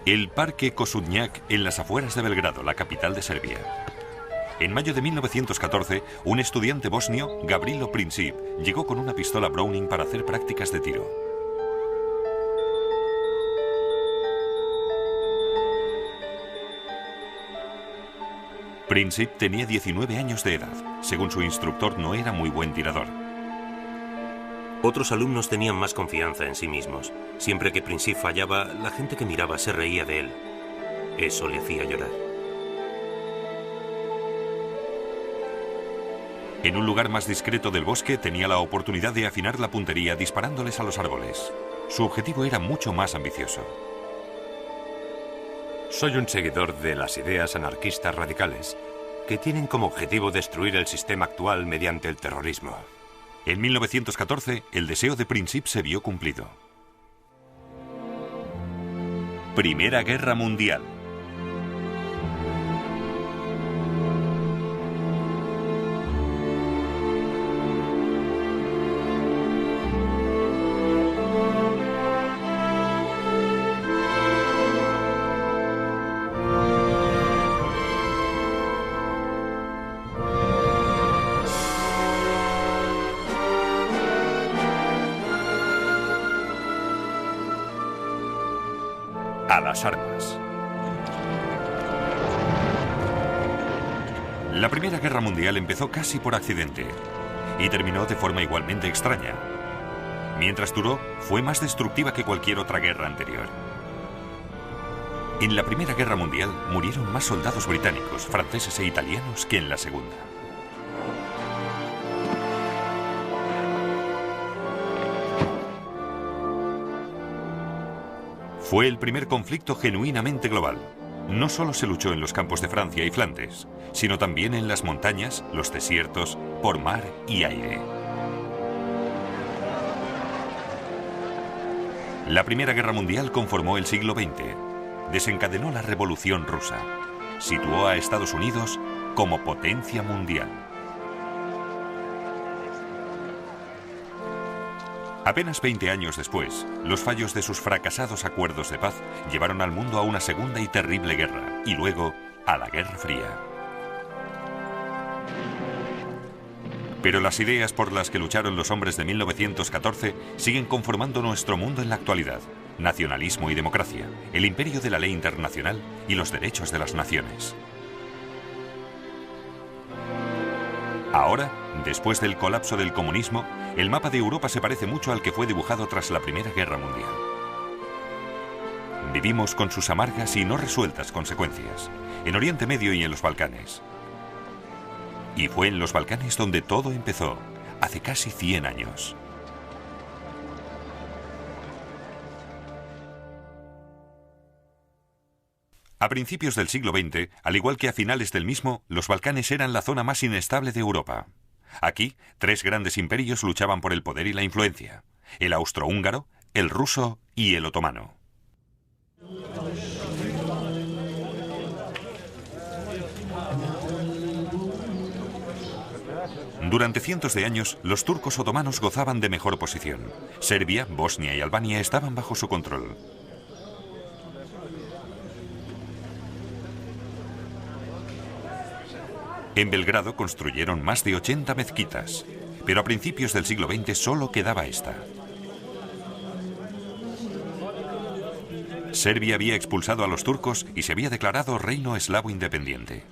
El Parque Kosudnjak en las afueras de Belgrado, la capital de Serbia. En mayo de 1914, un estudiante bosnio, Gavrilo Princip, llegó con una pistola Browning para hacer prácticas de tiro. Princip tenía 19 años de edad. Según su instructor, no era muy buen tirador. Otros alumnos tenían más confianza en sí mismos. Siempre que Princip fallaba, la gente que miraba se reía de él. Eso le hacía llorar. En un lugar más discreto del bosque tenía la oportunidad de afinar la puntería disparándoles a los árboles. Su objetivo era mucho más ambicioso. Soy un seguidor de las ideas anarquistas radicales, que tienen como objetivo destruir el sistema actual mediante el terrorismo. En 1914, el deseo de Princip se vio cumplido. Primera Guerra Mundial. A las armas. La Primera Guerra Mundial empezó casi por accidente y terminó de forma igualmente extraña. Mientras duró, fue más destructiva que cualquier otra guerra anterior. En la Primera Guerra Mundial murieron más soldados británicos, franceses e italianos que en la Segunda. Fue el primer conflicto genuinamente global. No solo se luchó en los campos de Francia y Flandes, sino también en las montañas, los desiertos, por mar y aire. La Primera Guerra Mundial conformó el siglo XX. Desencadenó la Revolución Rusa. Situó a Estados Unidos como potencia mundial. Apenas 20 años después, los fallos de sus fracasados acuerdos de paz llevaron al mundo a una segunda y terrible guerra, y luego a la Guerra Fría. Pero las ideas por las que lucharon los hombres de 1914 siguen conformando nuestro mundo en la actualidad. Nacionalismo y democracia, el imperio de la ley internacional y los derechos de las naciones. Ahora, después del colapso del comunismo, el mapa de Europa se parece mucho al que fue dibujado tras la Primera Guerra Mundial. Vivimos con sus amargas y no resueltas consecuencias, en Oriente Medio y en los Balcanes. Y fue en los Balcanes donde todo empezó, hace casi 100 años. A principios del siglo XX, al igual que a finales del mismo, los Balcanes eran la zona más inestable de Europa. Aquí, 3 grandes imperios luchaban por el poder y la influencia: el austrohúngaro, el ruso y el otomano. Durante cientos de años, los turcos otomanos gozaban de mejor posición. Serbia, Bosnia y Albania estaban bajo su control. En Belgrado construyeron más de 80 mezquitas, pero a principios del siglo XX solo quedaba esta. Serbia había expulsado a los turcos y se había declarado reino eslavo independiente.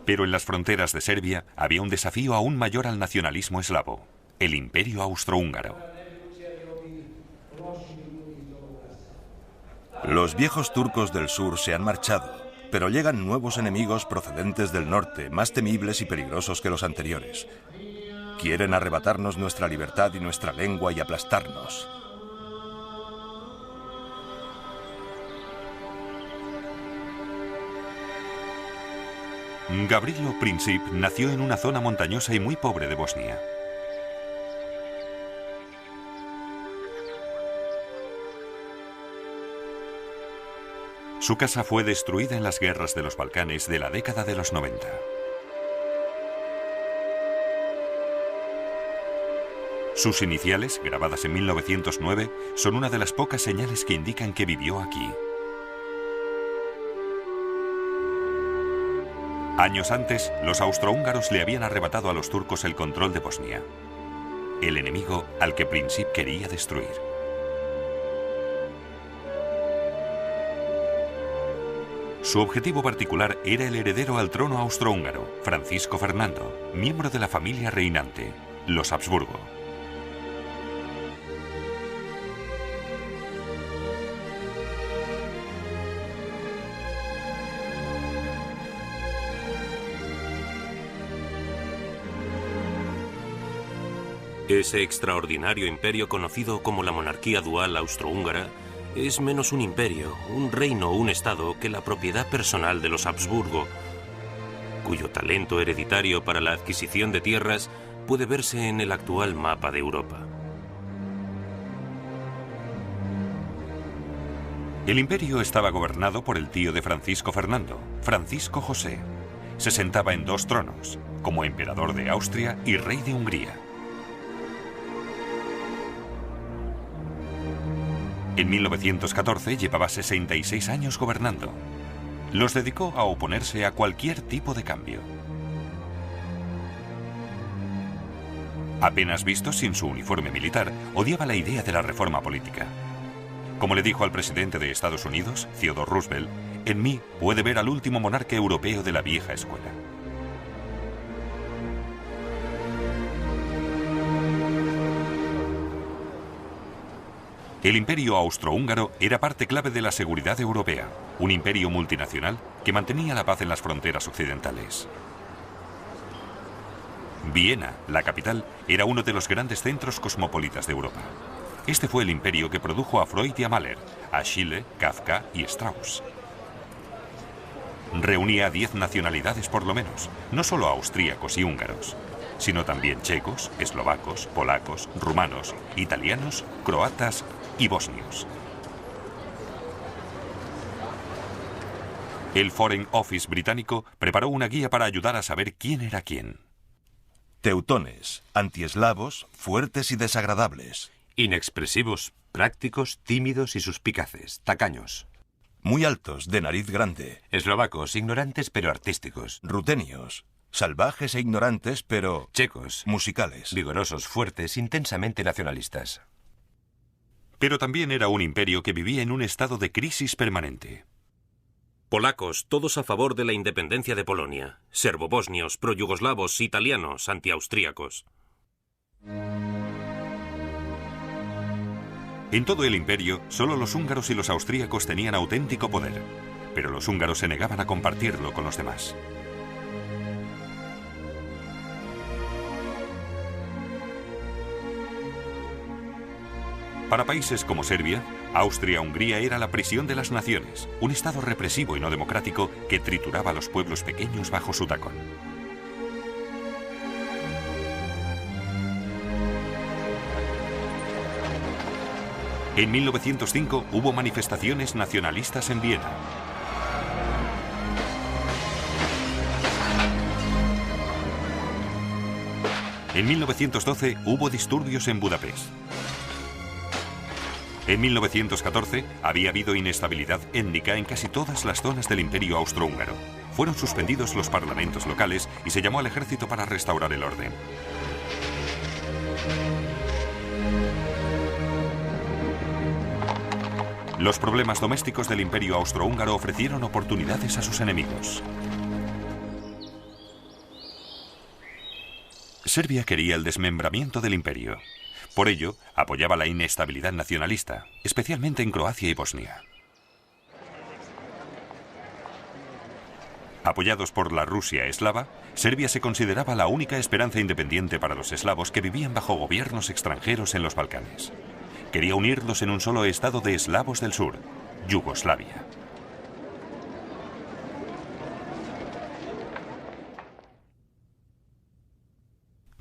Pero en las fronteras de Serbia había un desafío aún mayor al nacionalismo eslavo: el imperio austrohúngaro. Los viejos turcos del sur se han marchado, pero llegan nuevos enemigos procedentes del norte, más temibles y peligrosos que los anteriores. Quieren arrebatarnos nuestra libertad y nuestra lengua y aplastarnos. Gavrilo Princip nació en una zona montañosa y muy pobre de Bosnia. Su casa fue destruida en las guerras de los Balcanes de la década de los 90. Sus iniciales, grabadas en 1909, son una de las pocas señales que indican que vivió aquí. Años antes, los austrohúngaros le habían arrebatado a los turcos el control de Bosnia, el enemigo al que Princip quería destruir. Su objetivo particular era el heredero al trono austrohúngaro, Francisco Fernando, miembro de la familia reinante, los Habsburgo. Ese extraordinario imperio conocido como la monarquía dual austrohúngara es menos un imperio, un reino o un estado que la propiedad personal de los Habsburgo, cuyo talento hereditario para la adquisición de tierras puede verse en el actual mapa de Europa. El imperio estaba gobernado por el tío de Francisco Fernando, Francisco José. Se sentaba en 2 tronos, como emperador de Austria y rey de Hungría. En 1914 llevaba 66 años gobernando. Los dedicó a oponerse a cualquier tipo de cambio. Apenas visto sin su uniforme militar, odiaba la idea de la reforma política. Como le dijo al presidente de Estados Unidos, Theodore Roosevelt, en mí puede ver al último monarca europeo de la vieja escuela. El imperio austrohúngaro era parte clave de la seguridad europea, un imperio multinacional que mantenía la paz en las fronteras occidentales. Viena, la capital, era uno de los grandes centros cosmopolitas de Europa. Este fue el imperio que produjo a Freud y a Mahler, a Schiele, Kafka y Strauss. Reunía a 10 nacionalidades por lo menos, no solo austríacos y húngaros, sino también checos, eslovacos, polacos, rumanos, italianos, croatas y bosnios. El Foreign Office británico preparó una guía para ayudar a saber quién era quién. Teutones, antieslavos, fuertes y desagradables. Inexpresivos, prácticos, tímidos y suspicaces, tacaños. Muy altos, de nariz grande. Eslovacos, ignorantes pero artísticos. Rutenios, salvajes e ignorantes pero... Checos, musicales. vigorosos, fuertes, intensamente nacionalistas. Pero también era un imperio que vivía en un estado de crisis permanente. Polacos, todos a favor de la independencia de Polonia. Serbobosnios, proyugoslavos, italianos, antiaustríacos. En todo el imperio, solo los húngaros y los austríacos tenían auténtico poder, pero los húngaros se negaban a compartirlo con los demás. Para países como Serbia, Austria-Hungría era la prisión de las naciones, un estado represivo y no democrático que trituraba a los pueblos pequeños bajo su tacón. En 1905 hubo manifestaciones nacionalistas en Viena. En 1912 hubo disturbios en Budapest. En 1914 había habido inestabilidad étnica en casi todas las zonas del Imperio Austrohúngaro. Fueron suspendidos los parlamentos locales y se llamó al ejército para restaurar el orden. Los problemas domésticos del Imperio Austrohúngaro ofrecieron oportunidades a sus enemigos. Serbia quería el desmembramiento del imperio. Por ello, apoyaba la inestabilidad nacionalista, especialmente en Croacia y Bosnia. Apoyados por la Rusia eslava, Serbia se consideraba la única esperanza independiente para los eslavos que vivían bajo gobiernos extranjeros en los Balcanes. Quería unirlos en un solo estado de eslavos del sur, Yugoslavia.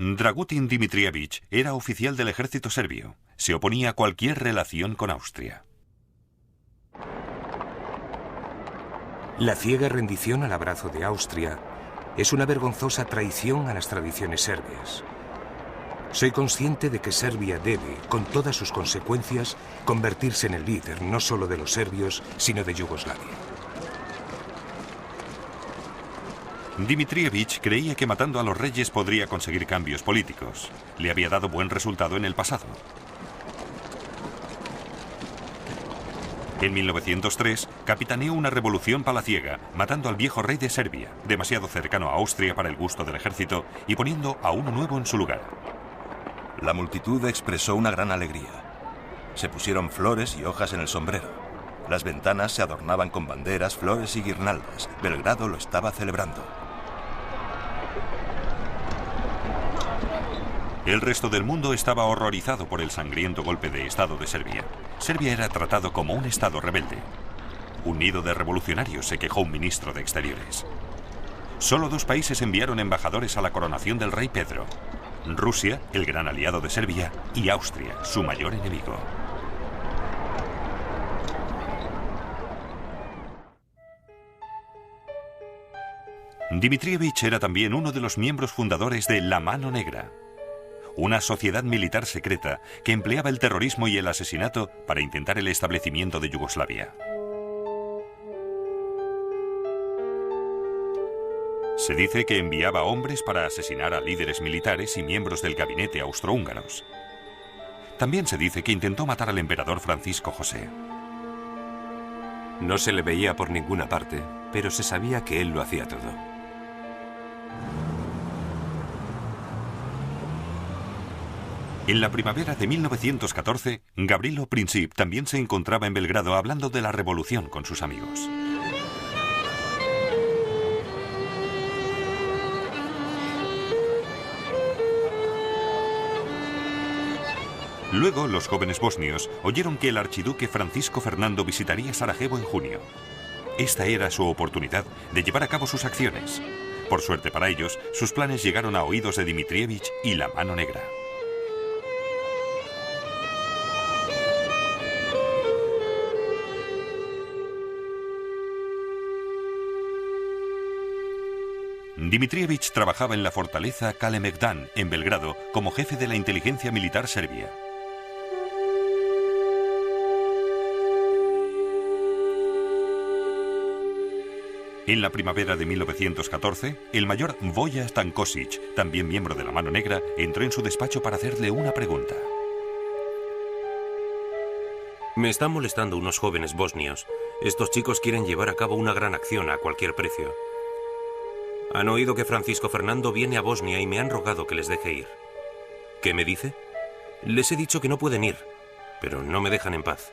Dragutin Dimitrievich era oficial del ejército serbio. Se oponía a cualquier relación con Austria. La ciega rendición al abrazo de Austria es una vergonzosa traición a las tradiciones serbias. Soy consciente de que Serbia debe, con todas sus consecuencias, convertirse en el líder no solo de los serbios, sino de Yugoslavia. Dimitrievich creía que matando a los reyes podría conseguir cambios políticos. Le había dado buen resultado en el pasado. En 1903, capitaneó una revolución palaciega, matando al viejo rey de Serbia, demasiado cercano a Austria para el gusto del ejército, y poniendo a uno nuevo en su lugar. La multitud expresó una gran alegría. Se pusieron flores y hojas en el sombrero. Las ventanas se adornaban con banderas, flores y guirnaldas. Belgrado lo estaba celebrando. El resto del mundo estaba horrorizado por el sangriento golpe de Estado de Serbia. Serbia era tratado como un Estado rebelde. Un nido de revolucionarios, se quejó un ministro de Exteriores. Solo 2 países enviaron embajadores a la coronación del rey Pedro: Rusia, el gran aliado de Serbia, y Austria, su mayor enemigo. Dimitrievich era también uno de los miembros fundadores de La Mano Negra, una sociedad militar secreta que empleaba el terrorismo y el asesinato para intentar el establecimiento de Yugoslavia. Se dice que enviaba hombres para asesinar a líderes militares y miembros del gabinete austrohúngaros. También se dice que intentó matar al emperador Francisco José. No se le veía por ninguna parte, pero se sabía que él lo hacía todo. En la primavera de 1914, Gavrilo Princip también se encontraba en Belgrado hablando de la revolución con sus amigos. Luego, los jóvenes bosnios oyeron que el archiduque Francisco Fernando visitaría Sarajevo en junio. Esta era su oportunidad de llevar a cabo sus acciones. Por suerte para ellos, sus planes llegaron a oídos de Dimitrievich y La Mano Negra. Dimitrievich trabajaba en la fortaleza Kalemegdan, en Belgrado, como jefe de la inteligencia militar serbia. En la primavera de 1914, el mayor Voja Stankosic, también miembro de La Mano Negra, entró en su despacho para hacerle una pregunta. Me están molestando unos jóvenes bosnios. Estos chicos quieren llevar a cabo una gran acción a cualquier precio. Han oído que Francisco Fernando viene a Bosnia y me han rogado que les deje ir. ¿Qué me dice? Les he dicho que no pueden ir, pero no me dejan en paz.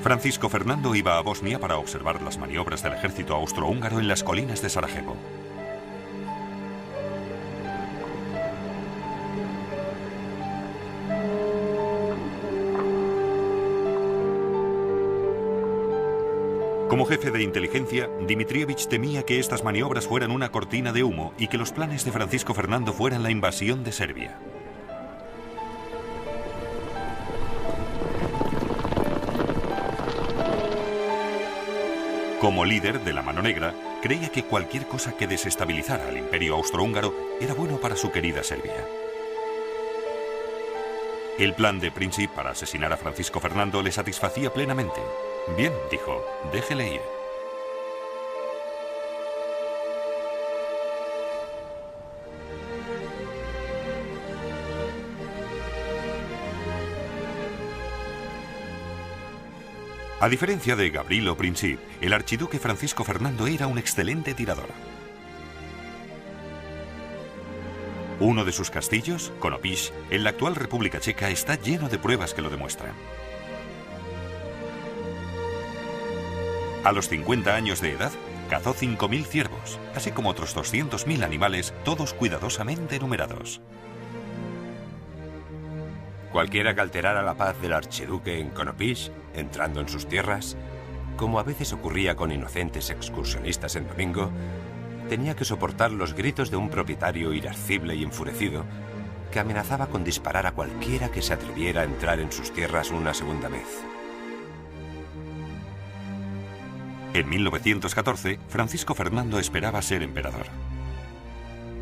Francisco Fernando iba a Bosnia para observar las maniobras del ejército austrohúngaro en las colinas de Sarajevo. Como jefe de inteligencia, Dimitrievich temía que estas maniobras fueran una cortina de humo y que los planes de Francisco Fernando fueran la invasión de Serbia. Como líder de La Mano Negra, creía que cualquier cosa que desestabilizara al imperio austrohúngaro era bueno para su querida Serbia. El plan de Princip para asesinar a Francisco Fernando le satisfacía plenamente. Bien, dijo, déjele ir. A diferencia de Gavrilo Princip, el archiduque Francisco Fernando era un excelente tirador. Uno de sus castillos, Konopíš, en la actual República Checa, está lleno de pruebas que lo demuestran. A los 50 años de edad, cazó 5.000 ciervos, así como otros 200.000 animales, todos cuidadosamente numerados. Cualquiera que alterara la paz del archiduque en Konopíš, entrando en sus tierras, como a veces ocurría con inocentes excursionistas en domingo, tenía que soportar los gritos de un propietario irascible y enfurecido que amenazaba con disparar a cualquiera que se atreviera a entrar en sus tierras una segunda vez. En 1914, Francisco Fernando esperaba ser emperador.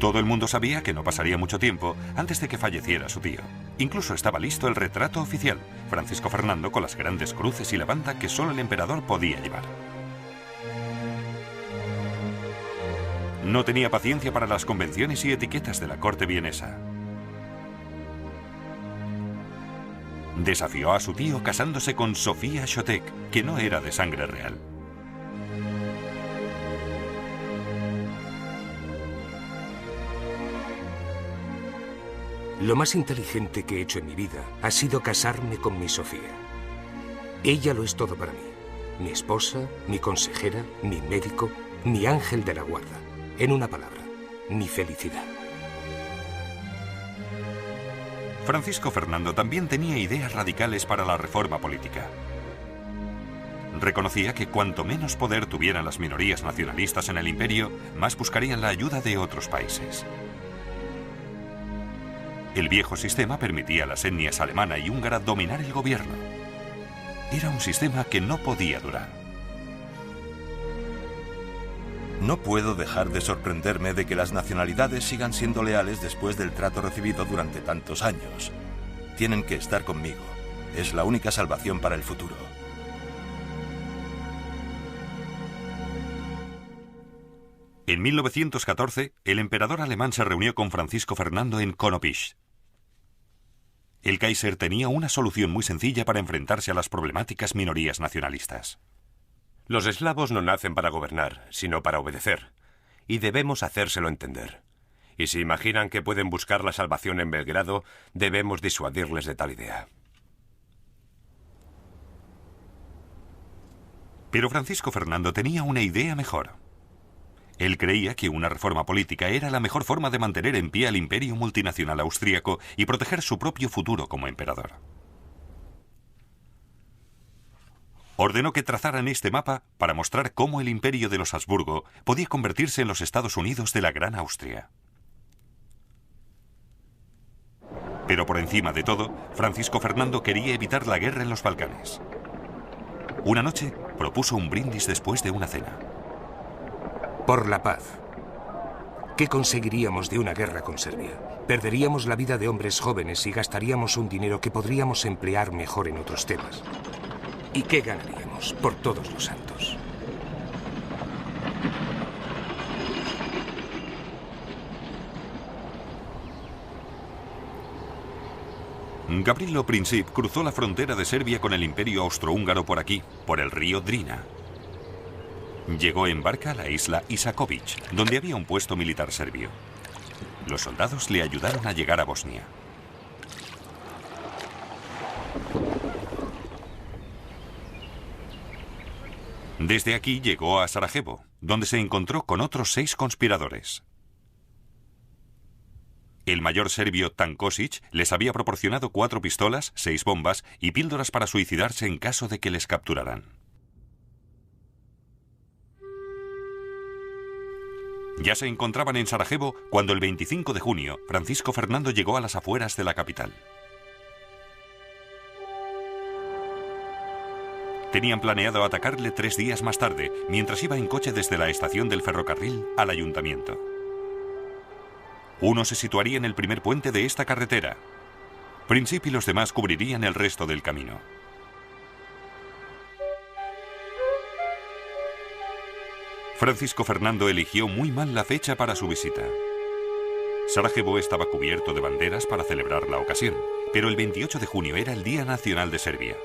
Todo el mundo sabía que no pasaría mucho tiempo antes de que falleciera su tío. Incluso estaba listo el retrato oficial, Francisco Fernando con las grandes cruces y la banda que solo el emperador podía llevar. No tenía paciencia para las convenciones y etiquetas de la corte vienesa. Desafió a su tío casándose con Sofía Chotek, que no era de sangre real. Lo más inteligente que he hecho en mi vida ha sido casarme con mi Sofía. Ella lo es todo para mí. Mi esposa, mi consejera, mi médico, mi ángel de la guarda. En una palabra, mi felicidad. Francisco Fernando también tenía ideas radicales para la reforma política. Reconocía que cuanto menos poder tuvieran las minorías nacionalistas en el imperio, más buscarían la ayuda de otros países. El viejo sistema permitía a las etnias alemana y húngara dominar el gobierno. Era un sistema que no podía durar. No puedo dejar de sorprenderme de que las nacionalidades sigan siendo leales después del trato recibido durante tantos años. Tienen que estar conmigo. Es la única salvación para el futuro. En 1914, el emperador alemán se reunió con Francisco Fernando en Konopisch. El Kaiser tenía una solución muy sencilla para enfrentarse a las problemáticas minorías nacionalistas. Los eslavos no nacen para gobernar, sino para obedecer, y debemos hacérselo entender. Y si imaginan que pueden buscar la salvación en Belgrado, debemos disuadirles de tal idea. Pero Francisco Fernando tenía una idea mejor. Él creía que una reforma política era la mejor forma de mantener en pie al imperio multinacional austríaco y proteger su propio futuro como emperador. Ordenó que trazaran este mapa para mostrar cómo el imperio de los Habsburgo podía convertirse en los Estados Unidos de la Gran Austria. Pero por encima de todo, Francisco Fernando quería evitar la guerra en los Balcanes. Una noche propuso un brindis después de una cena. Por la paz. ¿Qué conseguiríamos de una guerra con Serbia? Perderíamos la vida de hombres jóvenes y gastaríamos un dinero que podríamos emplear mejor en otros temas. ¿Y qué ganaríamos? Por todos los santos. Gavrilo Princip cruzó la frontera de Serbia con el imperio austrohúngaro por aquí, por el río Drina. Llegó en barca a la isla Isakovic, donde había un puesto militar serbio. Los soldados le ayudaron a llegar a Bosnia. Desde aquí llegó a Sarajevo, donde se encontró con otros 6 conspiradores. El mayor serbio Tankosic les había proporcionado 4 pistolas, 6 bombas y píldoras para suicidarse en caso de que les capturaran. Ya se encontraban en Sarajevo cuando el 25 de junio Francisco Fernando llegó a las afueras de la capital. Tenían planeado atacarle 3 días más tarde, mientras iba en coche desde la estación del ferrocarril al ayuntamiento. Uno se situaría en el primer puente de esta carretera. Princip y los demás cubrirían el resto del camino. Francisco Fernando eligió muy mal la fecha para su visita. Sarajevo estaba cubierto de banderas para celebrar la ocasión, pero el 28 de junio era el Día Nacional de Serbia,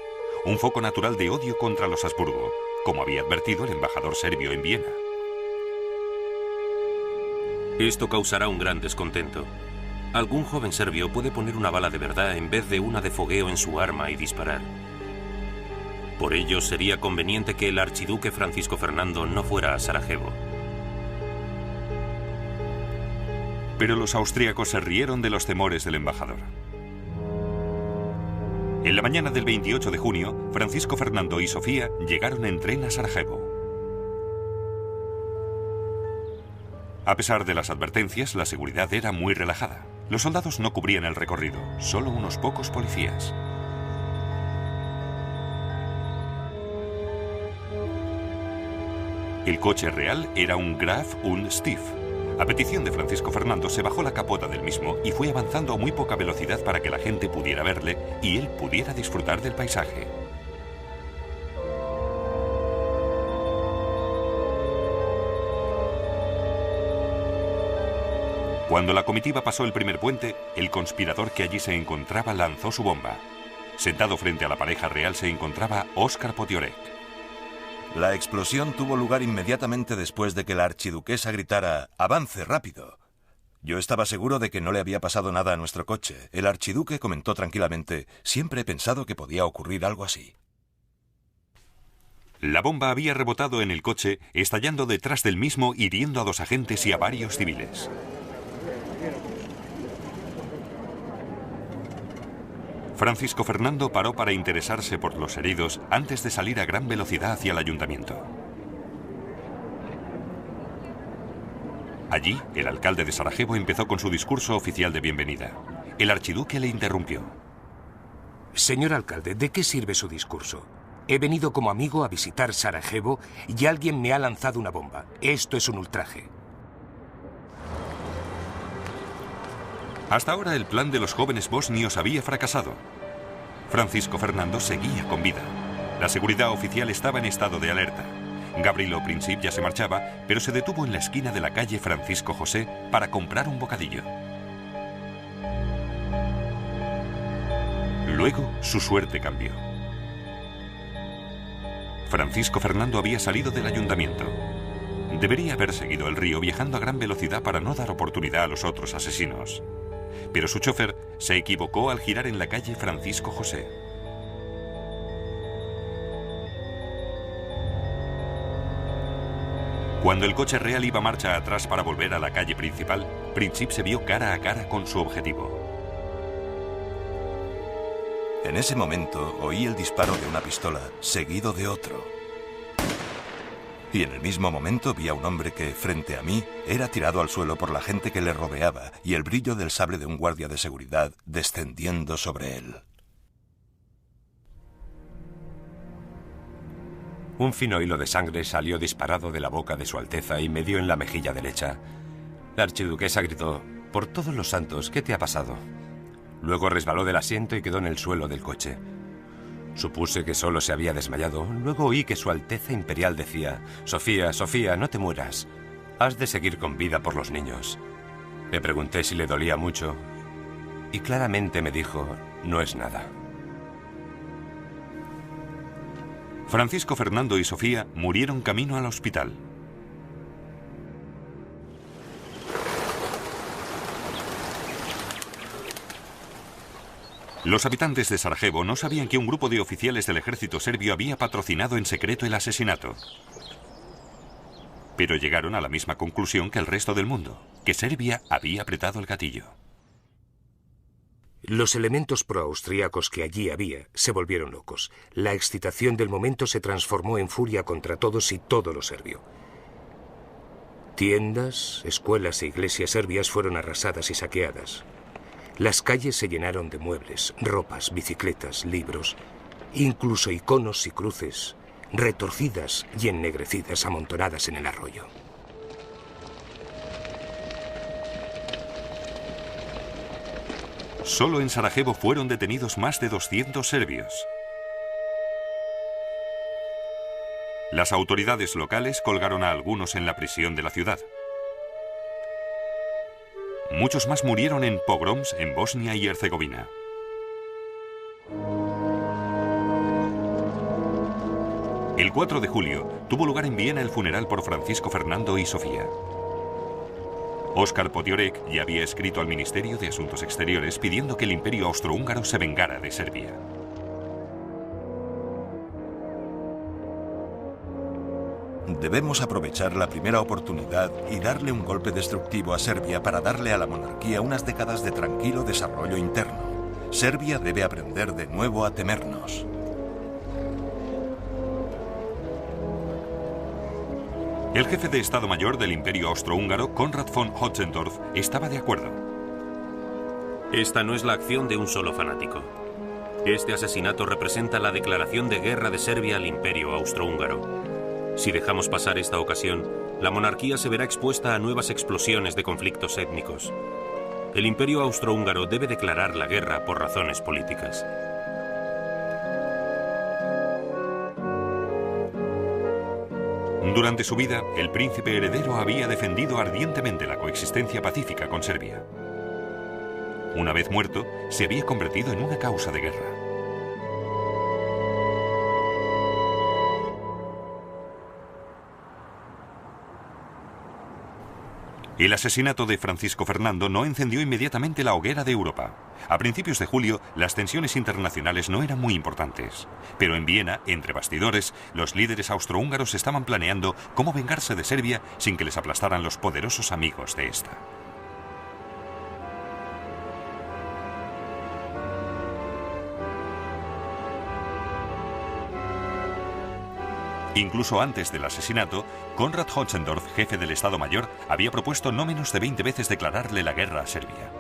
un foco natural de odio contra los Habsburgo, como había advertido el embajador serbio en Viena. Esto causará un gran descontento. Algún joven serbio puede poner una bala de verdad en vez de una de fogueo en su arma y disparar. Por ello, sería conveniente que el archiduque Francisco Fernando no fuera a Sarajevo. Pero los austríacos se rieron de los temores del embajador. En la mañana del 28 de junio, Francisco Fernando y Sofía llegaron en tren a Sarajevo. A pesar de las advertencias, la seguridad era muy relajada. Los soldados no cubrían el recorrido, solo unos pocos policías. El coche real era un Graf und Stief. A petición de Francisco Fernando se bajó la capota del mismo y fue avanzando a muy poca velocidad para que la gente pudiera verle y él pudiera disfrutar del paisaje. Cuando la comitiva pasó el primer puente, el conspirador que allí se encontraba lanzó su bomba. Sentado frente a la pareja real se encontraba Óscar Potiorek. La explosión tuvo lugar inmediatamente después de que la archiduquesa gritara «¡Avance, rápido!». Yo estaba seguro de que no le había pasado nada a nuestro coche. El archiduque comentó tranquilamente «Siempre he pensado que podía ocurrir algo así». La bomba había rebotado en el coche, estallando detrás del mismo, hiriendo a 2 agentes y a varios civiles. Francisco Fernando paró para interesarse por los heridos antes de salir a gran velocidad hacia el ayuntamiento. Allí, el alcalde de Sarajevo empezó con su discurso oficial de bienvenida. El archiduque le interrumpió. Señor alcalde, ¿de qué sirve su discurso? He venido como amigo a visitar Sarajevo y alguien me ha lanzado una bomba. Esto es un ultraje. Hasta ahora el plan de los jóvenes bosnios había fracasado. Francisco Fernando seguía con vida. La seguridad oficial estaba en estado de alerta. Gavrilo Princip ya se marchaba, pero se detuvo en la esquina de la calle Francisco José para comprar un bocadillo. Luego, su suerte cambió. Francisco Fernando había salido del ayuntamiento. Debería haber seguido el río viajando a gran velocidad para no dar oportunidad a los otros asesinos. Pero su chofer se equivocó al girar en la calle Francisco José. Cuando el coche real iba marcha atrás para volver a la calle principal, Princip se vio cara a cara con su objetivo. En ese momento oí el disparo de una pistola, seguido de otro. Y en el mismo momento vi a un hombre que, frente a mí, era tirado al suelo por la gente que le rodeaba y el brillo del sable de un guardia de seguridad descendiendo sobre él. Un fino hilo de sangre salió disparado de la boca de Su Alteza y me dio en la mejilla derecha. La archiduquesa gritó: «Por todos los santos, ¿qué te ha pasado?». Luego resbaló del asiento y quedó en el suelo del coche. Supuse que solo se había desmayado. Luego oí que Su Alteza Imperial decía: «Sofía, Sofía, no te mueras. Has de seguir con vida por los niños». Le pregunté si le dolía mucho y claramente me dijo: «No es nada». Francisco Fernando y Sofía murieron camino al hospital. Los habitantes de Sarajevo no sabían que un grupo de oficiales del ejército serbio había patrocinado en secreto el asesinato. Pero llegaron a la misma conclusión que el resto del mundo, que Serbia había apretado el gatillo. Los elementos proaustríacos que allí había se volvieron locos. La excitación del momento se transformó en furia contra todos y todo lo serbio. Tiendas, escuelas e iglesias serbias fueron arrasadas y saqueadas. Las calles se llenaron de muebles, ropas, bicicletas, libros, incluso iconos y cruces, retorcidas y ennegrecidas amontonadas en el arroyo. Solo en Sarajevo fueron detenidos más de 200 serbios. Las autoridades locales colgaron a algunos en la prisión de la ciudad. Muchos más murieron en pogroms en Bosnia y Herzegovina. El 4 de julio tuvo lugar en Viena el funeral por Francisco Fernando y Sofía. Óscar Potiorek ya había escrito al Ministerio de Asuntos Exteriores pidiendo que el Imperio Austrohúngaro se vengara de Serbia. Debemos aprovechar la primera oportunidad y darle un golpe destructivo a Serbia para darle a la monarquía unas décadas de tranquilo desarrollo interno. Serbia debe aprender de nuevo a temernos. El jefe de Estado Mayor del Imperio Austrohúngaro, Konrad von Hotzendorf, estaba de acuerdo. Esta no es la acción de un solo fanático. Este asesinato representa la declaración de guerra de Serbia al Imperio Austrohúngaro. Si dejamos pasar esta ocasión, la monarquía se verá expuesta a nuevas explosiones de conflictos étnicos. El Imperio Austrohúngaro debe declarar la guerra por razones políticas. Durante su vida, el príncipe heredero había defendido ardientemente la coexistencia pacífica con Serbia. Una vez muerto, se había convertido en una causa de guerra. El asesinato de Francisco Fernando no encendió inmediatamente la hoguera de Europa. A principios de julio, las tensiones internacionales no eran muy importantes. Pero en Viena, entre bastidores, los líderes austrohúngaros estaban planeando cómo vengarse de Serbia sin que les aplastaran los poderosos amigos de esta. Incluso antes del asesinato, Konrad Hotzendorf, jefe del Estado Mayor, había propuesto no menos de 20 veces declararle la guerra a Serbia.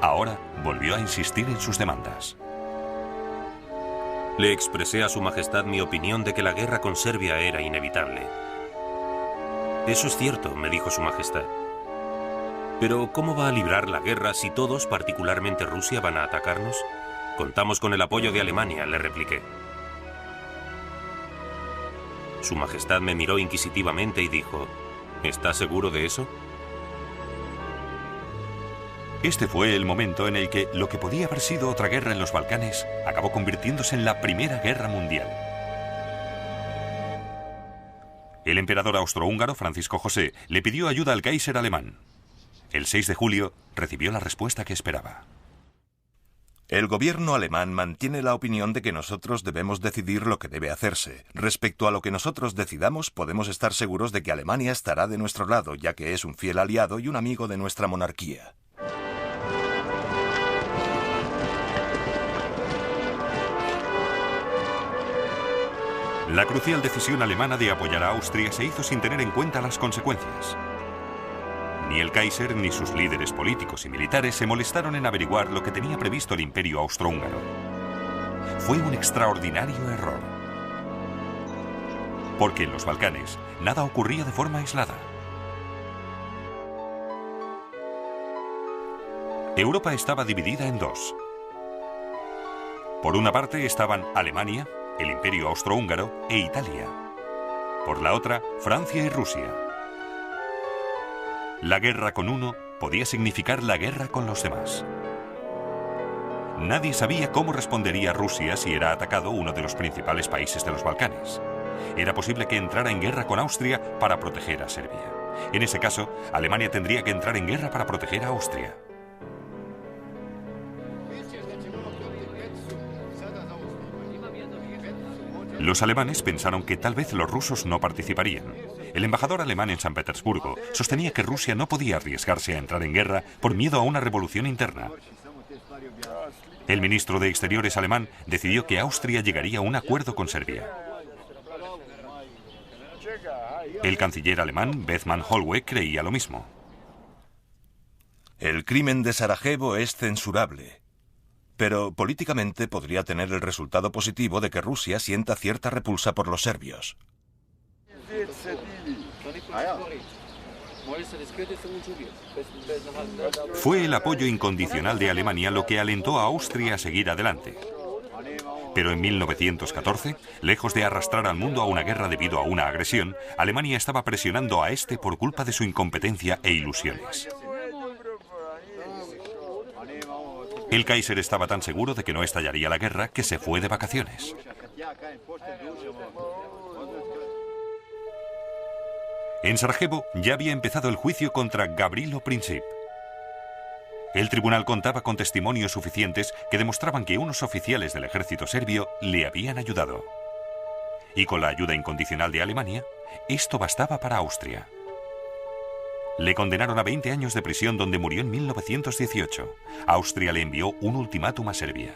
Ahora volvió a insistir en sus demandas. Le expresé a Su Majestad mi opinión de que la guerra con Serbia era inevitable. Eso es cierto, me dijo Su Majestad. Pero ¿cómo va a librar la guerra si todos, particularmente Rusia, van a atacarnos? Contamos con el apoyo de Alemania, le repliqué. Su Majestad me miró inquisitivamente y dijo, ¿está seguro de eso? Este fue el momento en el que lo que podía haber sido otra guerra en los Balcanes acabó convirtiéndose en la Primera Guerra Mundial. El emperador austrohúngaro, Francisco José, le pidió ayuda al Kaiser alemán. El 6 de julio recibió la respuesta que esperaba. El gobierno alemán mantiene la opinión de que nosotros debemos decidir lo que debe hacerse. Respecto a lo que nosotros decidamos, podemos estar seguros de que Alemania estará de nuestro lado, ya que es un fiel aliado y un amigo de nuestra monarquía. La crucial decisión alemana de apoyar a Austria se hizo sin tener en cuenta las consecuencias. Ni el Kaiser ni sus líderes políticos y militares se molestaron en averiguar lo que tenía previsto el Imperio Austrohúngaro. Fue un extraordinario error. Porque en los Balcanes nada ocurría de forma aislada. Europa estaba dividida en dos. Por una parte estaban Alemania, el Imperio Austrohúngaro e Italia. Por la otra, Francia y Rusia. La guerra con uno podía significar la guerra con los demás. Nadie sabía cómo respondería Rusia si era atacado uno de los principales países de los Balcanes. Era posible que entrara en guerra con Austria para proteger a Serbia. En ese caso, Alemania tendría que entrar en guerra para proteger a Austria. Los alemanes pensaron que tal vez los rusos no participarían. El embajador alemán en San Petersburgo sostenía que Rusia no podía arriesgarse a entrar en guerra por miedo a una revolución interna. El ministro de Exteriores alemán decidió que Austria llegaría a un acuerdo con Serbia. El canciller alemán, Bethmann Hollweg, creía lo mismo. El crimen de Sarajevo es censurable, pero políticamente podría tener el resultado positivo de que Rusia sienta cierta repulsa por los serbios. Fue el apoyo incondicional de Alemania lo que alentó a Austria a seguir adelante. Pero en 1914, lejos de arrastrar al mundo a una guerra debido a una agresión, Alemania estaba presionando a este por culpa de su incompetencia e ilusiones. El Kaiser estaba tan seguro de que no estallaría la guerra que se fue de vacaciones. En Sarajevo ya había empezado el juicio contra Gavrilo Princip. El tribunal contaba con testimonios suficientes que demostraban que unos oficiales del ejército serbio le habían ayudado. Y con la ayuda incondicional de Alemania, esto bastaba para Austria. Le condenaron a 20 años de prisión donde murió en 1918. Austria le envió un ultimátum a Serbia.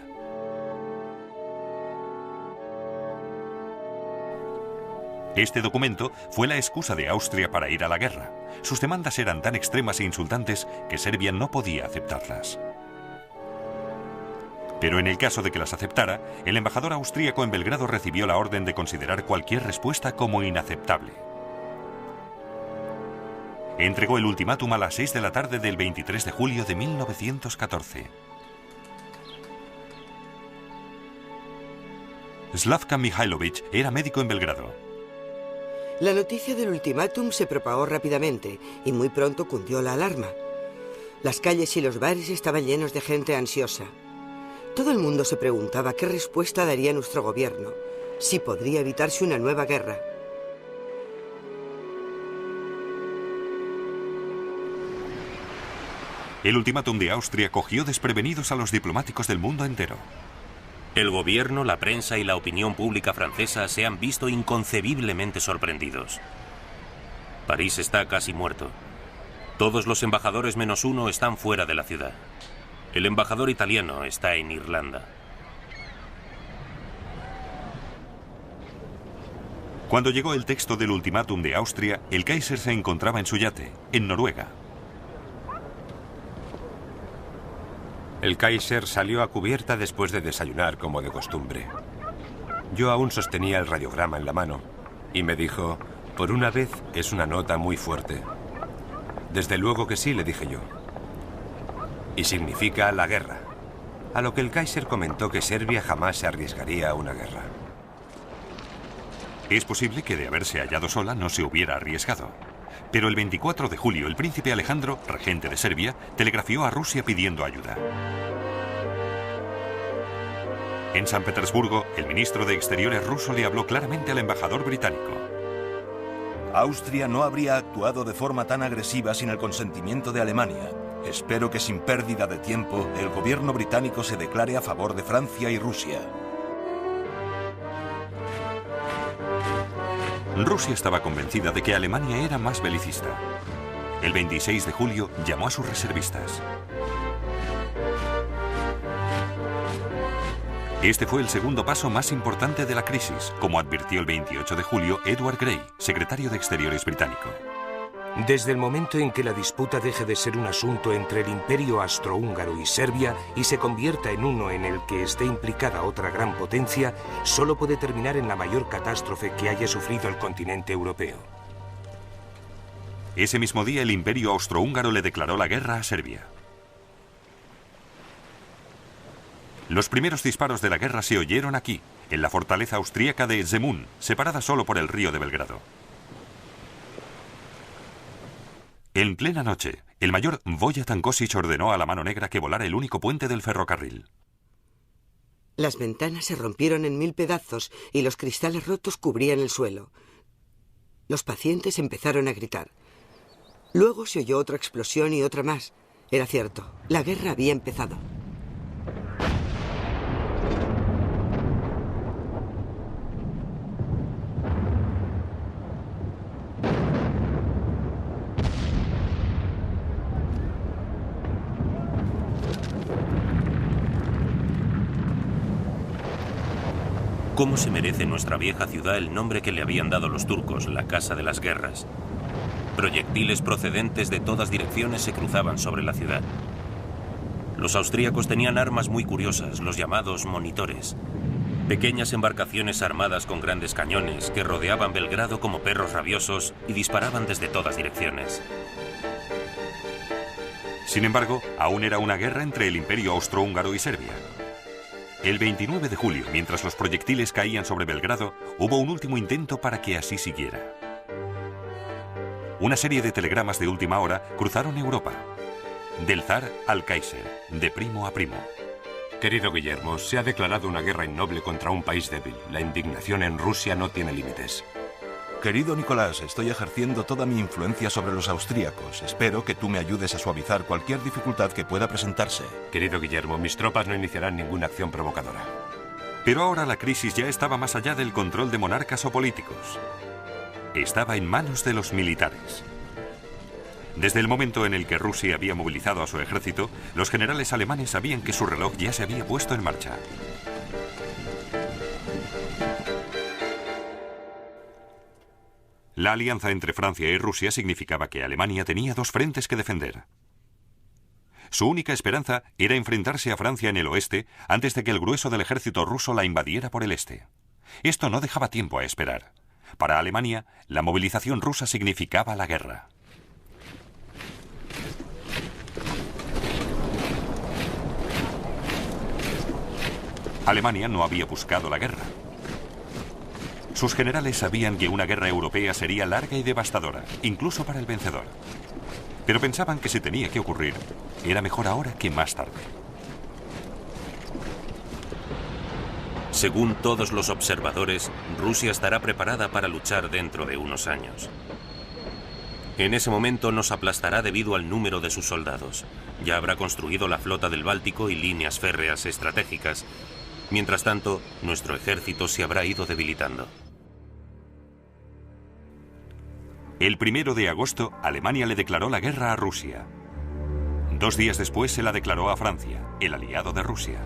Este documento fue la excusa de Austria para ir a la guerra. Sus demandas eran tan extremas e insultantes que Serbia no podía aceptarlas. Pero en el caso de que las aceptara, el embajador austríaco en Belgrado recibió la orden de considerar cualquier respuesta como inaceptable. Entregó el ultimátum a las 6 de la tarde del 23 de julio de 1914. Slavka Mihailovich era médico en Belgrado. La noticia del ultimátum se propagó rápidamente y muy pronto cundió la alarma. Las calles y los bares estaban llenos de gente ansiosa. Todo el mundo se preguntaba qué respuesta daría nuestro gobierno, si podría evitarse una nueva guerra. El ultimátum de Austria cogió desprevenidos a los diplomáticos del mundo entero. El gobierno, la prensa y la opinión pública francesa se han visto inconcebiblemente sorprendidos. París está casi muerto. Todos los embajadores menos uno están fuera de la ciudad. El embajador italiano está en Irlanda. Cuando llegó el texto del ultimátum de Austria, el Kaiser se encontraba en su yate, en Noruega. El Kaiser salió a cubierta después de desayunar como de costumbre. Yo aún sostenía el radiograma en la mano y me dijo, por una vez es una nota muy fuerte. Desde luego que sí, le dije yo. Y significa la guerra. A lo que el Kaiser comentó que Serbia jamás se arriesgaría a una guerra. Es posible que de haberse hallado sola no se hubiera arriesgado. Pero el 24 de julio el príncipe Alejandro, regente de Serbia, telegrafió a Rusia pidiendo ayuda. En San Petersburgo, el ministro de Exteriores ruso le habló claramente al embajador británico. Austria no habría actuado de forma tan agresiva sin el consentimiento de Alemania. Espero que sin pérdida de tiempo el gobierno británico se declare a favor de Francia y Rusia. Rusia estaba convencida de que Alemania era más belicista. El 26 de julio llamó a sus reservistas. Este fue el segundo paso más importante de la crisis, como advirtió el 28 de julio Edward Grey, secretario de Exteriores británico. Desde el momento en que la disputa deje de ser un asunto entre el Imperio Austrohúngaro y Serbia y se convierta en uno en el que esté implicada otra gran potencia, solo puede terminar en la mayor catástrofe que haya sufrido el continente europeo. Ese mismo día el Imperio Austrohúngaro le declaró la guerra a Serbia. Los primeros disparos de la guerra se oyeron aquí, en la fortaleza austríaca de Zemun, separada solo por el río de Belgrado. En plena noche, el mayor Vojatan Kosic ordenó a la Mano Negra que volara el único puente del ferrocarril. Las ventanas se rompieron en 1000 pedazos y los cristales rotos cubrían el suelo. Los pacientes empezaron a gritar. Luego se oyó otra explosión y otra más. Era cierto, la guerra había empezado. ¿Cómo se merece nuestra vieja ciudad el nombre que le habían dado los turcos, la Casa de las Guerras? Proyectiles procedentes de todas direcciones se cruzaban sobre la ciudad. Los austríacos tenían armas muy curiosas, los llamados monitores. Pequeñas embarcaciones armadas con grandes cañones que rodeaban Belgrado como perros rabiosos y disparaban desde todas direcciones. Sin embargo, aún era una guerra entre el Imperio Austrohúngaro y Serbia. El 29 de julio, mientras los proyectiles caían sobre Belgrado, hubo un último intento para que así siguiera. Una serie de telegramas de última hora cruzaron Europa. Del zar al Kaiser, de primo a primo. Querido Guillermo, se ha declarado una guerra innoble contra un país débil. La indignación en Rusia no tiene límites. Querido Nicolás, estoy ejerciendo toda mi influencia sobre los austríacos. Espero que tú me ayudes a suavizar cualquier dificultad que pueda presentarse. Querido Guillermo, mis tropas no iniciarán ninguna acción provocadora. Pero ahora la crisis ya estaba más allá del control de monarcas o políticos. Estaba en manos de los militares. Desde el momento en el que Rusia había movilizado a su ejército, los generales alemanes sabían que su reloj ya se había puesto en marcha. La alianza entre Francia y Rusia significaba que Alemania tenía dos frentes que defender. Su única esperanza era enfrentarse a Francia en el oeste antes de que el grueso del ejército ruso la invadiera por el este. Esto no dejaba tiempo a esperar. Para Alemania, la movilización rusa significaba la guerra. Alemania no había buscado la guerra. Sus generales sabían que una guerra europea sería larga y devastadora, incluso para el vencedor. Pero pensaban que si tenía que ocurrir, era mejor ahora que más tarde. Según todos los observadores, Rusia estará preparada para luchar dentro de unos años. En ese momento nos aplastará debido al número de sus soldados. Ya habrá construido la flota del Báltico y líneas férreas estratégicas. Mientras tanto, nuestro ejército se habrá ido debilitando. El 1 de agosto, Alemania le declaró la guerra a Rusia. 2 días después se la declaró a Francia, el aliado de Rusia.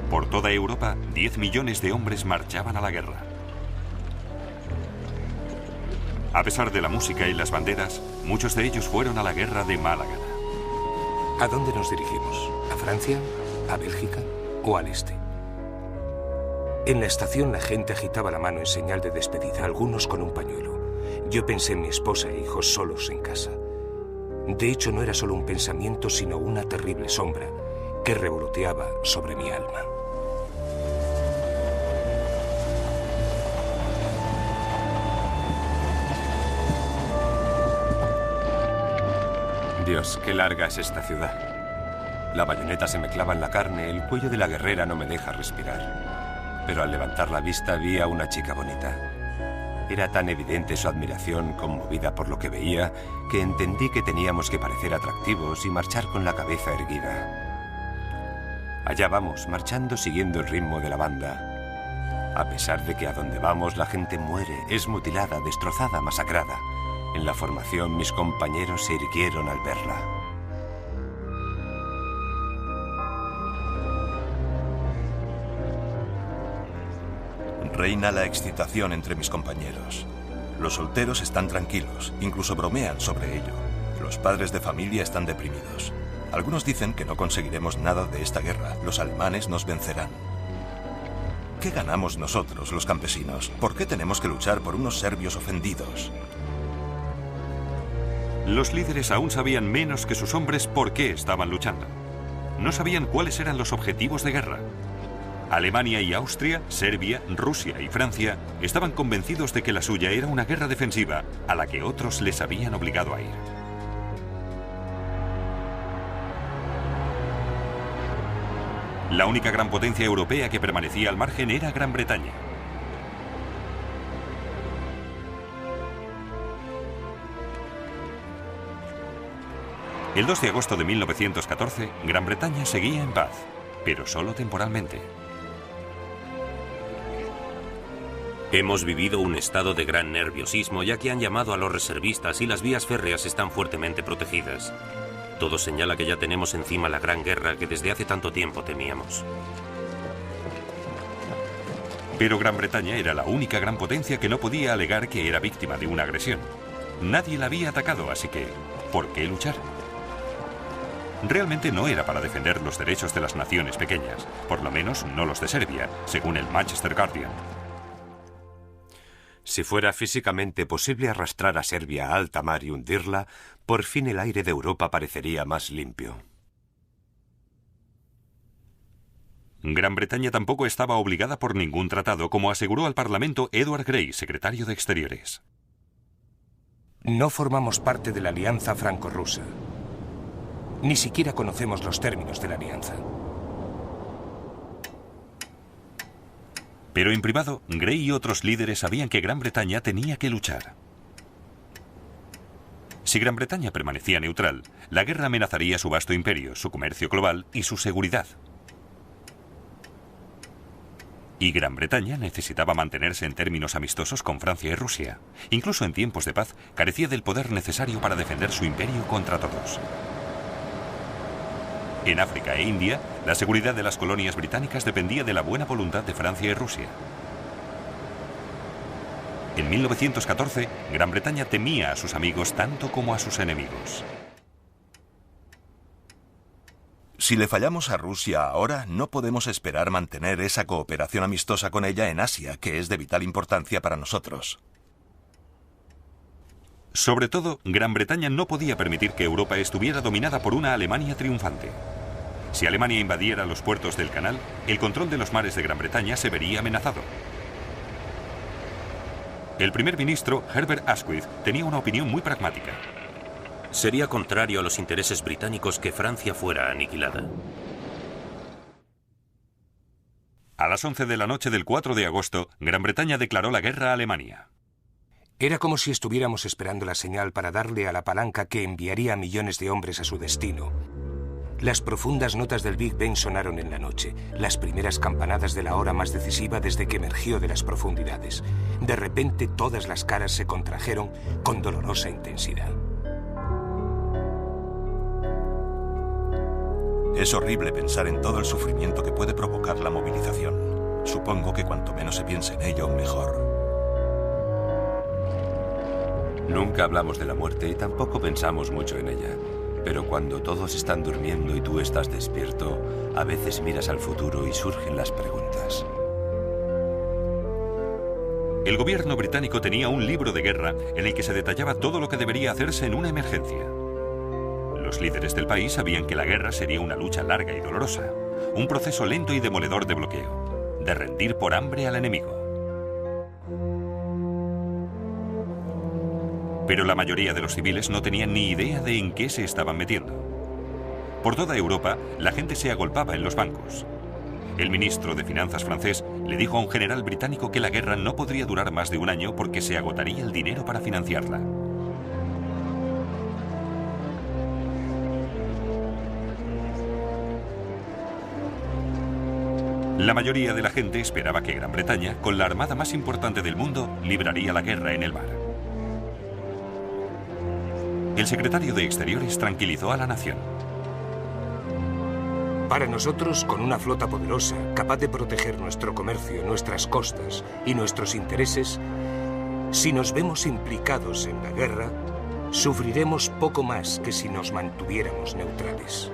Por toda Europa, 10 millones de hombres marchaban a la guerra. A pesar de la música y las banderas, muchos de ellos fueron a la guerra de mala gana. ¿A dónde nos dirigimos? ¿A Francia? ¿A Bélgica? ¿O al este? En la estación la gente agitaba la mano en señal de despedida, algunos con un pañuelo. Yo pensé en mi esposa e hijos solos en casa. De hecho, no era solo un pensamiento, sino una terrible sombra que revoloteaba sobre mi alma. Dios, qué larga es esta ciudad. La bayoneta se me clava en la carne, el cuello de la guerrera no me deja respirar. Pero al levantar la vista vi a una chica bonita. Era tan evidente su admiración, conmovida por lo que veía, que entendí que teníamos que parecer atractivos y marchar con la cabeza erguida. Allá vamos, marchando siguiendo el ritmo de la banda. A pesar de que a donde vamos la gente muere, es mutilada, destrozada, masacrada. En la formación mis compañeros se irguieron al verla. Reina la excitación entre mis compañeros. Los solteros están tranquilos, incluso bromean sobre ello. Los padres de familia están deprimidos. Algunos dicen que no conseguiremos nada de esta guerra. Los alemanes nos vencerán. ¿Qué ganamos nosotros, los campesinos? ¿Por qué tenemos que luchar por unos serbios ofendidos? Los líderes aún sabían menos que sus hombres por qué estaban luchando. No sabían cuáles eran los objetivos de guerra. Alemania y Austria, Serbia, Rusia y Francia estaban convencidos de que la suya era una guerra defensiva a la que otros les habían obligado a ir. La única gran potencia europea que permanecía al margen era Gran Bretaña. El 2 de agosto de 1914, Gran Bretaña seguía en paz, pero solo temporalmente. Hemos vivido un estado de gran nerviosismo, ya que han llamado a los reservistas y las vías férreas están fuertemente protegidas. Todo señala que ya tenemos encima la gran guerra que desde hace tanto tiempo temíamos. Pero Gran Bretaña era la única gran potencia que no podía alegar que era víctima de una agresión. Nadie la había atacado, así que, ¿por qué luchar? Realmente no era para defender los derechos de las naciones pequeñas, por lo menos no los de Serbia, según el Manchester Guardian. Si fuera físicamente posible arrastrar a Serbia a alta mar y hundirla, por fin el aire de Europa parecería más limpio. Gran Bretaña tampoco estaba obligada por ningún tratado, como aseguró al Parlamento Edward Grey, secretario de Exteriores. No formamos parte de la alianza franco-rusa. Ni siquiera conocemos los términos de la alianza. Pero en privado, Grey y otros líderes sabían que Gran Bretaña tenía que luchar. Si Gran Bretaña permanecía neutral, la guerra amenazaría su vasto imperio, su comercio global y su seguridad. Y Gran Bretaña necesitaba mantenerse en términos amistosos con Francia y Rusia. Incluso en tiempos de paz, carecía del poder necesario para defender su imperio contra todos. En África e India, la seguridad de las colonias británicas dependía de la buena voluntad de Francia y Rusia. En 1914, Gran Bretaña temía a sus amigos tanto como a sus enemigos. Si le fallamos a Rusia ahora, no podemos esperar mantener esa cooperación amistosa con ella en Asia, que es de vital importancia para nosotros. Sobre todo, Gran Bretaña no podía permitir que Europa estuviera dominada por una Alemania triunfante. Si Alemania invadiera los puertos del canal, el control de los mares de Gran Bretaña se vería amenazado. El primer ministro, Herbert Asquith, tenía una opinión muy pragmática. Sería contrario a los intereses británicos que Francia fuera aniquilada. A las 11 de la noche del 4 de agosto, Gran Bretaña declaró la guerra a Alemania. Era como si estuviéramos esperando la señal para darle a la palanca que enviaría a millones de hombres a su destino. Las profundas notas del Big Ben sonaron en la noche, las primeras campanadas de la hora más decisiva desde que emergió de las profundidades. De repente todas las caras se contrajeron con dolorosa intensidad. Es horrible pensar en todo el sufrimiento que puede provocar la movilización. Supongo que cuanto menos se piense en ello, mejor. Nunca hablamos de la muerte y tampoco pensamos mucho en ella. Pero cuando todos están durmiendo y tú estás despierto, a veces miras al futuro y surgen las preguntas. El gobierno británico tenía un libro de guerra en el que se detallaba todo lo que debería hacerse en una emergencia. Los líderes del país sabían que la guerra sería una lucha larga y dolorosa, un proceso lento y demoledor de bloqueo, de rendir por hambre al enemigo. Pero la mayoría de los civiles no tenían ni idea de en qué se estaban metiendo. Por toda Europa, la gente se agolpaba en los bancos. El ministro de Finanzas francés le dijo a un general británico que la guerra no podría durar más de un año porque se agotaría el dinero para financiarla. La mayoría de la gente esperaba que Gran Bretaña, con la armada más importante del mundo, libraría la guerra en el mar. El secretario de Exteriores tranquilizó a la nación. Para nosotros, con una flota poderosa, capaz de proteger nuestro comercio, nuestras costas y nuestros intereses, si nos vemos implicados en la guerra, sufriremos poco más que si nos mantuviéramos neutrales.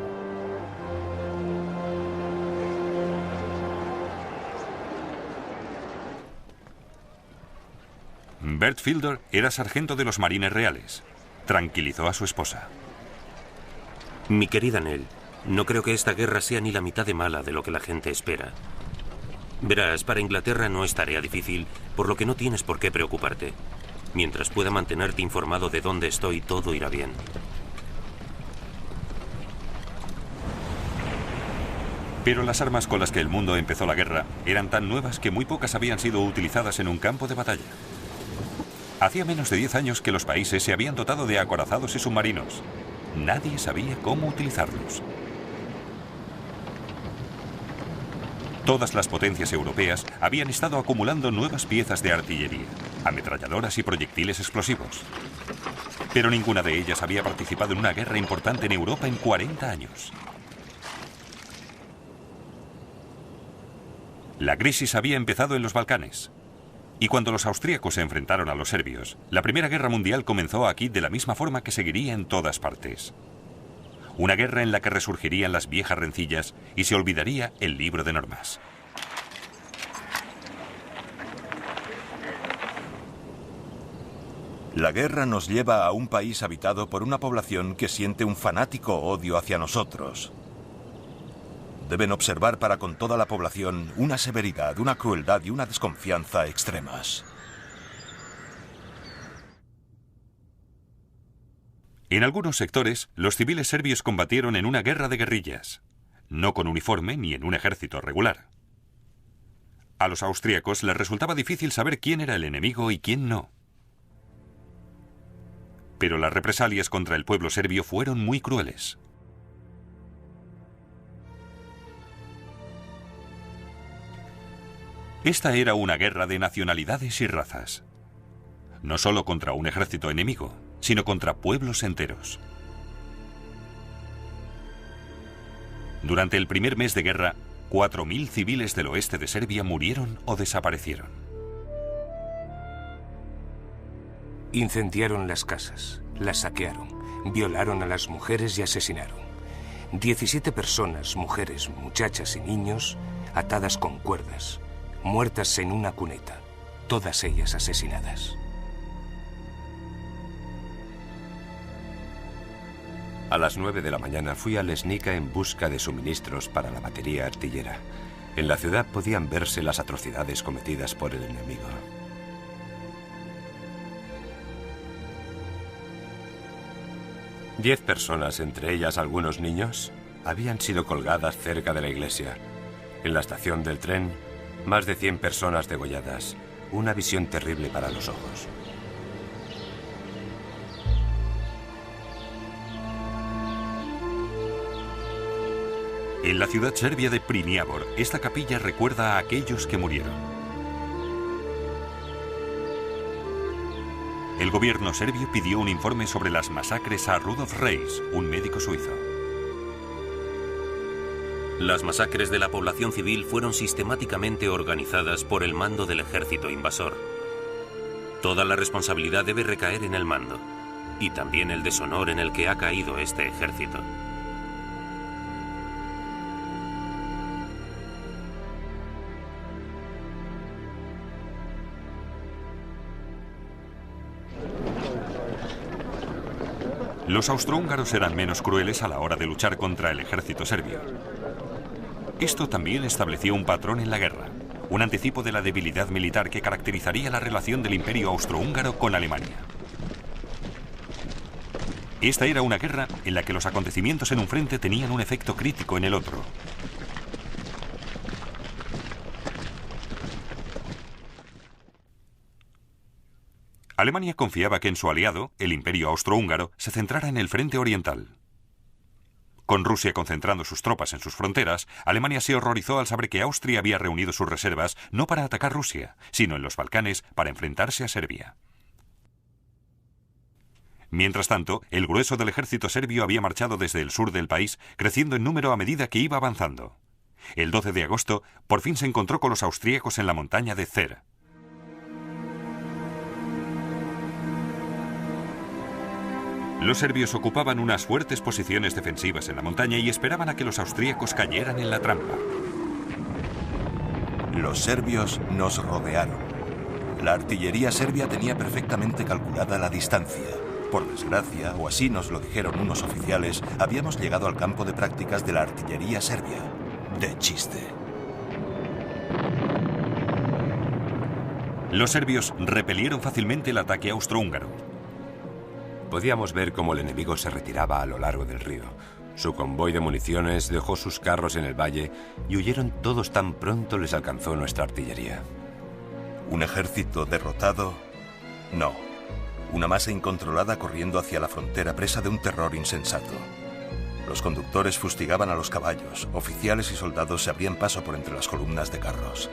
Bert Fielder era sargento de los Marines Reales. Tranquilizó a su esposa. Mi querida Nell, no creo que esta guerra sea ni la mitad de mala de lo que la gente espera. Verás, para Inglaterra no es tarea difícil, por lo que no tienes por qué preocuparte. Mientras pueda mantenerte informado de dónde estoy, todo irá bien. Pero las armas con las que el mundo empezó la guerra eran tan nuevas que muy pocas habían sido utilizadas en un campo de batalla. Hacía menos de 10 años que los países se habían dotado de acorazados y submarinos. Nadie sabía cómo utilizarlos. Todas las potencias europeas habían estado acumulando nuevas piezas de artillería, ametralladoras y proyectiles explosivos. Pero ninguna de ellas había participado en una guerra importante en Europa en 40 años. La crisis había empezado en los Balcanes. Y cuando los austríacos se enfrentaron a los serbios, la Primera Guerra Mundial comenzó aquí de la misma forma que seguiría en todas partes. Una guerra en la que resurgirían las viejas rencillas y se olvidaría el libro de normas. La guerra nos lleva a un país habitado por una población que siente un fanático odio hacia nosotros. Deben observar para con toda la población una severidad, una crueldad y una desconfianza extremas. En algunos sectores, los civiles serbios combatieron en una guerra de guerrillas, no con uniforme ni en un ejército regular. A los austríacos les resultaba difícil saber quién era el enemigo y quién no. Pero las represalias contra el pueblo serbio fueron muy crueles. Esta era una guerra de nacionalidades y razas. No solo contra un ejército enemigo, sino contra pueblos enteros. Durante el primer mes de guerra, 4.000 civiles del oeste de Serbia murieron o desaparecieron. Incendiaron las casas, las saquearon, violaron a las mujeres y asesinaron. 17 personas, mujeres, muchachas y niños, atadas con cuerdas, muertas en una cuneta, todas ellas asesinadas. A las 9 de la mañana fui a Lesnica en busca de suministros para la batería artillera. En la ciudad podían verse las atrocidades cometidas por el enemigo. Diez personas, entre ellas algunos niños, habían sido colgadas cerca de la iglesia. En la estación del tren, más de 100 personas degolladas. Una visión terrible para los ojos. En la ciudad serbia de Priniavor, esta capilla recuerda a aquellos que murieron. El gobierno serbio pidió un informe sobre las masacres a Rudolf Reis, un médico suizo. Las masacres de la población civil fueron sistemáticamente organizadas por el mando del ejército invasor. Toda la responsabilidad debe recaer en el mando, y también el deshonor en el que ha caído este ejército. Los austrohúngaros eran menos crueles a la hora de luchar contra el ejército serbio. Esto también estableció un patrón en la guerra, un anticipo de la debilidad militar que caracterizaría la relación del Imperio austrohúngaro con Alemania. Esta era una guerra en la que los acontecimientos en un frente tenían un efecto crítico en el otro. Alemania confiaba que en su aliado, el Imperio austrohúngaro, se centrara en el frente oriental. Con Rusia concentrando sus tropas en sus fronteras, Alemania se horrorizó al saber que Austria había reunido sus reservas no para atacar Rusia, sino en los Balcanes para enfrentarse a Serbia. Mientras tanto, el grueso del ejército serbio había marchado desde el sur del país, creciendo en número a medida que iba avanzando. El 12 de agosto, por fin se encontró con los austríacos en la montaña de Cer. Los serbios ocupaban unas fuertes posiciones defensivas en la montaña y esperaban a que los austríacos cayeran en la trampa. Los serbios nos rodearon. La artillería serbia tenía perfectamente calculada la distancia. Por desgracia, o así nos lo dijeron unos oficiales, habíamos llegado al campo de prácticas de la artillería serbia. De chiste. Los serbios repelieron fácilmente el ataque austrohúngaro. Podíamos ver cómo el enemigo se retiraba a lo largo del río. Su convoy de municiones dejó sus carros en el valle y huyeron todos tan pronto les alcanzó nuestra artillería. ¿Un ejército derrotado? No. Una masa incontrolada corriendo hacia la frontera presa de un terror insensato. Los conductores fustigaban a los caballos, oficiales y soldados se abrían paso por entre las columnas de carros.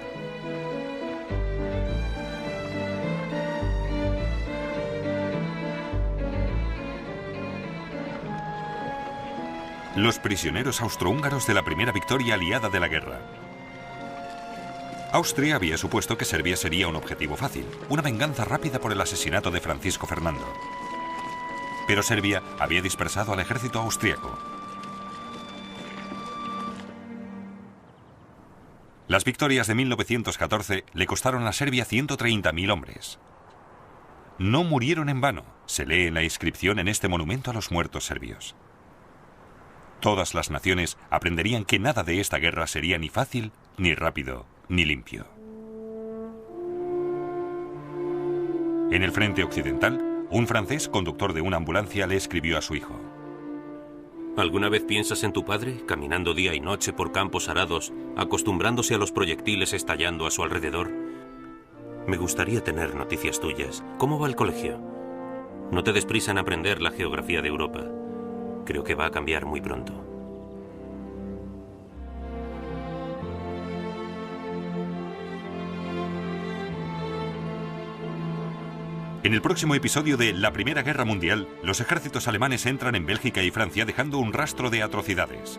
Los prisioneros austrohúngaros de la primera victoria aliada de la guerra. Austria había supuesto que Serbia sería un objetivo fácil, una venganza rápida por el asesinato de Francisco Fernando. Pero Serbia había dispersado al ejército austríaco. Las victorias de 1914 le costaron a Serbia 130.000 hombres. No murieron en vano, se lee en la inscripción en este monumento a los muertos serbios. Todas las naciones aprenderían que nada de esta guerra sería ni fácil, ni rápido, ni limpio. En el frente occidental, un francés, conductor de una ambulancia, le escribió a su hijo: ¿Alguna vez piensas en tu padre, caminando día y noche por campos arados, acostumbrándose a los proyectiles estallando a su alrededor? Me gustaría tener noticias tuyas. ¿Cómo va el colegio? No te des prisa en aprender la geografía de Europa. Creo que va a cambiar muy pronto. En el próximo episodio de La Primera Guerra Mundial, los ejércitos alemanes entran en Bélgica y Francia dejando un rastro de atrocidades.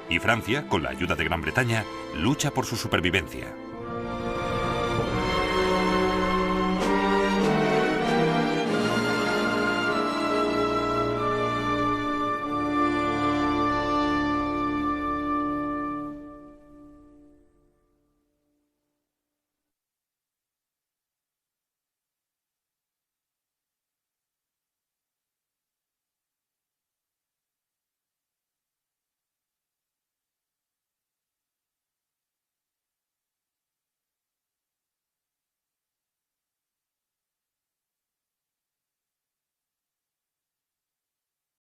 Y Francia, con la ayuda de Gran Bretaña, lucha por su supervivencia.